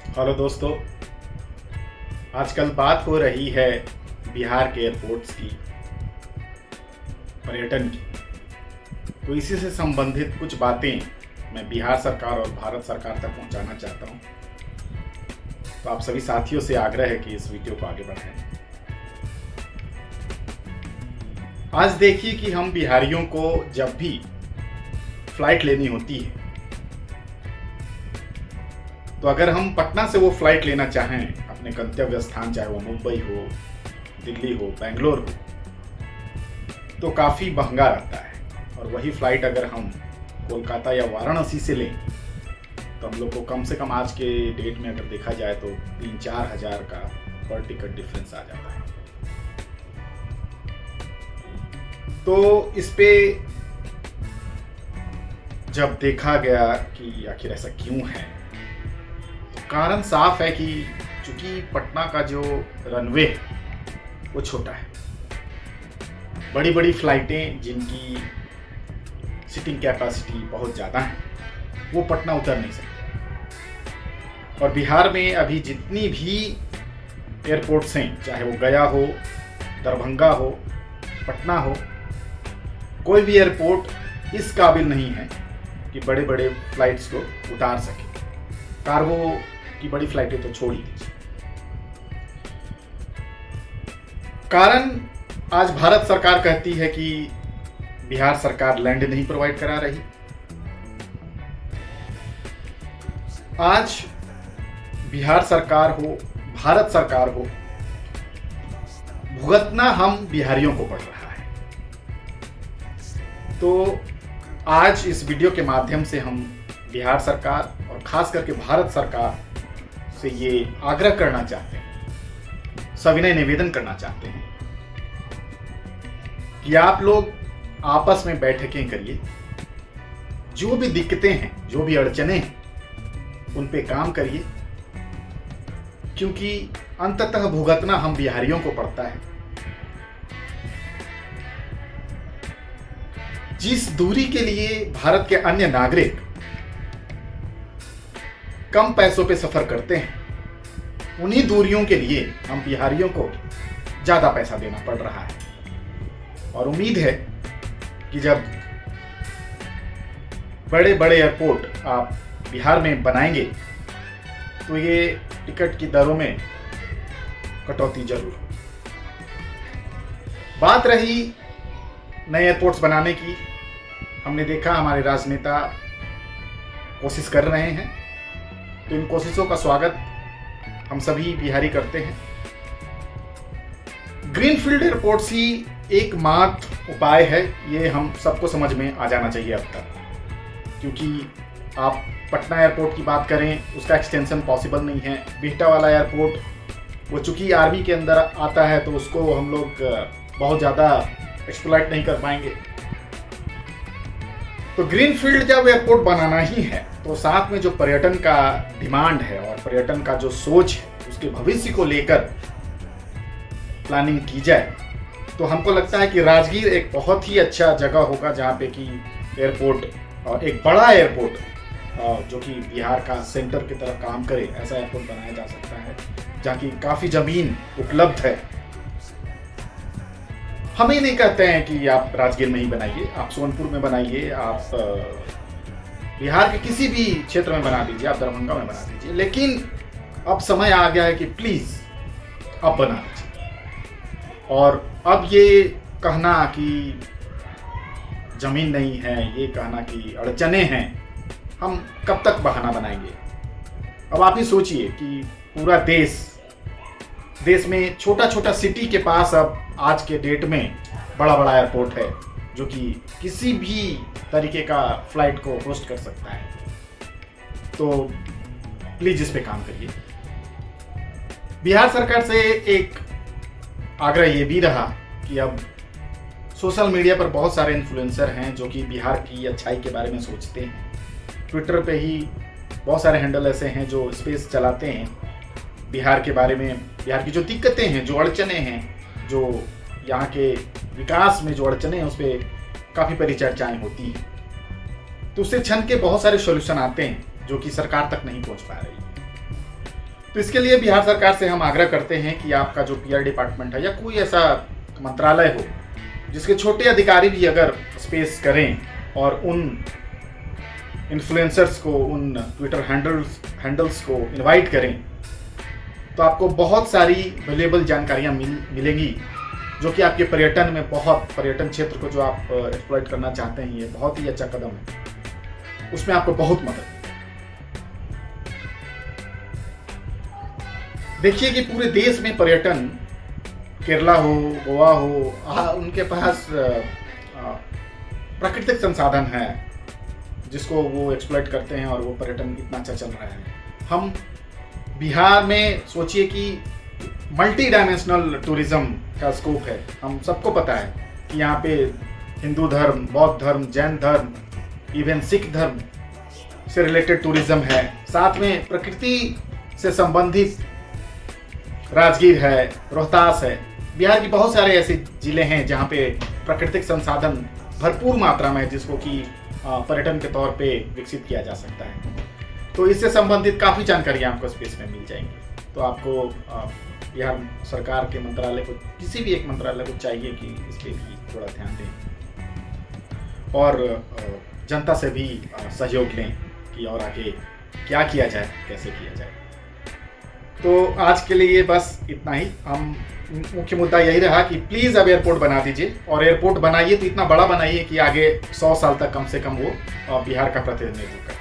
Hello दोस्तों। आजकल बात हो रही है बिहार के एयरपोर्ट्स की, पर्यटन की। तो इसी से संबंधित कुछ बातें मैं बिहार सरकार और भारत सरकार तक पहुंचाना चाहता हूं। तो आप सभी साथियों से आग्रह है कि इस वीडियो को आगे बढ़ाएं। आज देखिए कि हम बिहारियों को जब भी फ्लाइट लेनी होती है, तो अगर हम पटना से वो फ्लाइट लेना चाहें अपने गंतव्य स्थान, चाहे वो मुंबई हो, दिल्ली हो, बेंगलोर हो, तो काफ़ी महंगा रहता है। और वही फ्लाइट अगर हम कोलकाता या वाराणसी से लें तो हम लोग को कम से कम आज के डेट में अगर देखा जाए तो 3-4 हज़ार का पर टिकट डिफरेंस आ जाता है। तो इस पे जब देखा गया कि आखिर ऐसा क्यों है, कारण साफ है कि चूंकि पटना का जो रनवे है वो छोटा है। बड़ी बड़ी फ्लाइटें जिनकी सीटिंग कैपेसिटी बहुत ज़्यादा है वो पटना उतर नहीं सकते। और बिहार में अभी जितनी भी एयरपोर्ट्स हैं, चाहे वो गया हो, दरभंगा हो, पटना हो, कोई भी एयरपोर्ट इस काबिल नहीं है कि बड़े बड़े फ्लाइट्स को उतार सके। कार्गो की बड़ी फ्लाइटें तो छोड़ ही दीजिए। कारण आज भारत सरकार कहती है कि बिहार सरकार लैंड नहीं प्रोवाइड करा रही। आज बिहार सरकार हो, भारत सरकार हो, भुगतना हम बिहारियों को पड़ रहा है। तो आज इस वीडियो के माध्यम से हम बिहार सरकार और खास करके भारत सरकार से ये आग्रह करना चाहते हैं, सविनय निवेदन करना चाहते हैं कि आप लोग आपस में बैठकें करिए, जो भी दिक्कतें हैं, जो भी अड़चने हैं, उन पे काम करिए, क्योंकि अंततः भुगतना हम बिहारियों को पड़ता है। जिस दूरी के लिए भारत के अन्य नागरिक कम पैसों पे सफर करते हैं, उन्हीं दूरियों के लिए हम बिहारियों को ज्यादा पैसा देना पड़ रहा है। और उम्मीद है कि जब बड़े बड़े एयरपोर्ट आप बिहार में बनाएंगे तो ये टिकट की दरों में कटौती जरूर हो। बात रही नए एयरपोर्ट्स बनाने की, हमने देखा हमारे राजनेता कोशिश कर रहे हैं, तो इन कोशिशों का स्वागत हम सभी बिहारी करते हैं। ग्रीनफील्ड एयरपोर्ट्स ही एकमात्र उपाय है, ये हम सबको समझ में आ जाना चाहिए अब तक। क्योंकि आप पटना एयरपोर्ट की बात करें, उसका एक्सटेंशन पॉसिबल नहीं है। बिहटा वाला एयरपोर्ट वो चूंकि आर्मी के अंदर आता है तो उसको हम लोग बहुत ज़्यादा एक्सप्लॉइट नहीं कर पाएंगे। तो ग्रीनफील्ड जब एयरपोर्ट बनाना ही है तो साथ में जो पर्यटन का डिमांड है और पर्यटन का जो सोच है उसके भविष्य को लेकर प्लानिंग की जाए, तो हमको लगता है कि राजगीर एक बहुत ही अच्छा जगह होगा जहाँ पे कि एयरपोर्ट, एक बड़ा एयरपोर्ट जो कि बिहार का सेंटर की तरह काम करे, ऐसा एयरपोर्ट बनाया जा सकता है जहाँ की काफ़ी ज़मीन उपलब्ध है। हम ये नहीं कहते हैं कि आप राजगीर में ही बनाइए, आप सोनपुर में बनाइए, आप बिहार के किसी भी क्षेत्र में बना दीजिए, आप दरभंगा में बना दीजिए, लेकिन अब समय आ गया है कि प्लीज़ अब बना दीजिए। और अब ये कहना कि ज़मीन नहीं है, ये कहना कि अड़चने हैं, हम कब तक बहाना बनाएंगे। अब आप ही सोचिए कि पूरा देश में छोटा छोटा सिटी के पास अब आज के डेट में बड़ा बड़ा एयरपोर्ट है जो कि किसी भी तरीके का फ्लाइट को होस्ट कर सकता है। तो प्लीज इस पे काम करिए। बिहार सरकार से एक आग्रह ये भी रहा कि अब सोशल मीडिया पर बहुत सारे इन्फ्लुएंसर हैं जो कि बिहार की अच्छाई के बारे में सोचते हैं। ट्विटर पे ही बहुत सारे हैंडल ऐसे हैं जो स्पेस चलाते हैं, बिहार के बारे में, बिहार की जो दिक्कतें हैं, जो अड़चने हैं, जो यहाँ के विकास में जो अड़चने हैं उस पर काफ़ी परिचर्चाएं होती हैं। तो उससे छन के बहुत सारे सॉल्यूशन आते हैं जो कि सरकार तक नहीं पहुँच पा रही है। तो इसके लिए बिहार सरकार से हम आग्रह करते हैं कि आपका जो पीआर डिपार्टमेंट है या कोई ऐसा मंत्रालय हो जिसके छोटे अधिकारी भी अगर स्पेस करें और उन इन्फ्लुएंसर्स को, उन ट्विटर हैंडल्स को इनवाइट करें, तो आपको बहुत सारी वैल्यूएबल जानकारियाँ मिलेंगी जो कि आपके पर्यटन में, पर्यटन क्षेत्र को जो आप एक्सप्लॉइट करना चाहते हैं, ये बहुत ही अच्छा कदम है, उसमें आपको बहुत मदद। देखिए कि पूरे देश में पर्यटन, केरला हो, गोवा हो, उनके पास प्राकृतिक संसाधन है जिसको वो एक्सप्लॉइट करते हैं और वो पर्यटन इतना अच्छा चल रहा है। हम बिहार में सोचिए कि मल्टी डायमेंशनल टूरिज्म का स्कोप है। हम सबको पता है कि यहाँ पे हिंदू धर्म, बौद्ध धर्म, जैन धर्म, इवन सिख धर्म से रिलेटेड टूरिज्म है। साथ में प्रकृति से संबंधित राजगीर है, रोहतास है। बिहार की बहुत सारे ऐसे जिले हैं जहाँ पे प्राकृतिक संसाधन भरपूर मात्रा में है जिसको कि पर्यटन के तौर पे विकसित किया जा सकता है। तो इससे संबंधित काफ़ी जानकारियाँ आपको स्पेस में मिल जाएंगी। तो आपको बिहार सरकार के मंत्रालय को, किसी भी एक मंत्रालय को चाहिए कि इस पर भी थोड़ा ध्यान दें और जनता से भी सहयोग लें कि और आगे क्या किया जाए, कैसे किया जाए। तो आज के लिए बस इतना ही। हम मुख्य मुद्दा यही रहा कि प्लीज़ अब एयरपोर्ट बना दीजिए, और एयरपोर्ट बनाइए तो इतना बड़ा बनाइए कि आगे 100 साल तक कम से कम वो बिहार का प्रतिनिधित्व करे।